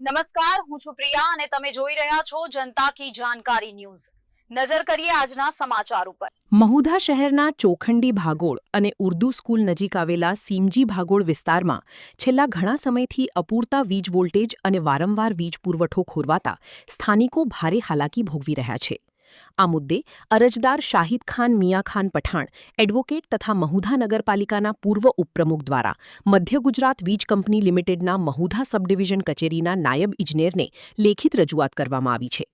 નમસ્કાર, હું છું પ્રિયા અને તમે જોઈ રહ્યા છો જનતા કી જાણકારી ન્યૂઝ। નજર કરીએ આજના સમાચાર ઉપર। મહુધા શહેરના ચોખંડી ભાગોળ અને ઉર્દુ સ્કૂલ નજીક આવેલા સીમજી ભાગોળ વિસ્તારમાં છેલ્લા ઘણા સમયથી અપૂરતા વીજ વોલ્ટેજ અને વારંવાર વીજ પુરવઠો ખોરવાતા સ્થાનિકો ભારે હાલાકી ભોગવી રહ્યા છે। આ મુદ્દે અરજદાર શાહિદ ખાન મિયા ખાન પઠાણ એડવોકેટ તથા મહુધા નગરપાલિકાના પૂર્વ ઉપપ્રમુખ દ્વારા મધ્ય ગુજરાત વીજ કંપની લિમિટેડના મહુધા સબડિવિઝન કચેરીના નાયબ ઇજનેરને લેખિત રજૂઆત કરવામાં આવી છે।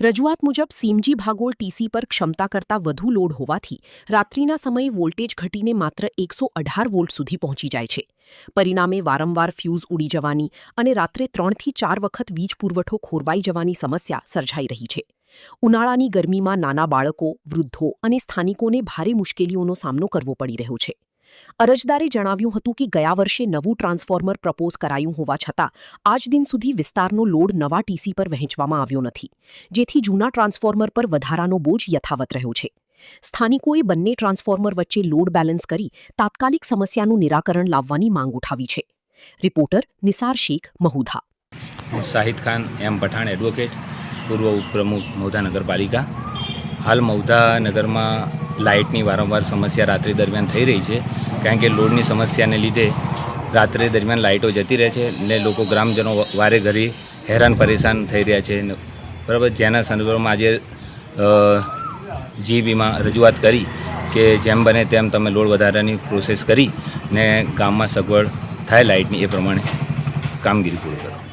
રજૂઆત મુજબ સીમજી ભાગોળ ટીસી પર ક્ષમતા કરતાં વધુ લોડ હોવાથી રાત્રિના સમયે વોલ્ટેજ ઘટીને માત્ર 118 વોલ્ટ સુધી પહોંચી જાય છે। પરિણામે વારંવાર ફ્યુઝ ઉડી જવાની અને રાત્રે 3 થી 4 વખત વીજ પુરવઠો ખોરવાઈ જવાની સમસ્યા સર્જાઈ રહી છે। ઉનાળાની ગરમીમાં નાના બાળકો, વૃદ્ધો અને સ્થાનિકોને ભારે મુશ્કેલીઓનો સામનો કરવો પડી રહ્યો છે। અરજદારે જણાવ્યું હતું કે ગયા વર્ષે નવું ટ્રાન્સફોર્મર પ્રપોઝ કરાયું હોવા છતાં આજ દિન સુધી વિસ્તારનો લોડ નવા ટીસી પર વહેંચવામાં આવ્યો નથી, જેથી જૂના ટ્રાન્સફોર્મર પર વધારાનો બોજ યથાવત રહ્યો છે। સ્થાનિકોએ બંને ટ્રાન્સફોર્મર વચ્ચે લોડ બેલેન્સ કરી તાત્કાલિક સમસ્યાનું નિરાકરણ લાવવાની માંગ ઉઠાવી છે। રિપોર્ટર નિસાર શેખ, મહુધા। શાહિદ ખાન એમ પઠાણ એડવોકેટ, પૂર્વ ઉપપ્રમુખ મહુધા નગરપાલિકા। હાલ મહુધા નગરમાં લાઇટની વારંવાર સમસ્યા રાત્રિ દરમિયાન થઈ રહી છે, કારણ કે લોડની સમસ્યાને લીધે રાત્રે દરમિયાન લાઇટો જતી રહે છે ને લોકો ગ્રામજનો વારે ઘડી હેરાન પરેશાન થઈ રહ્યા છે, બરાબર। જેના સંદર્ભમાં આજે જીબીમાં રજૂઆત કરી કે જેમ બને તેમ તમે લોડ વધારાની પ્રોસેસ કરી ને ગામમાં સગવડ થાય લાઇટની, એ પ્રમાણે કામગીરી પૂરી કરો।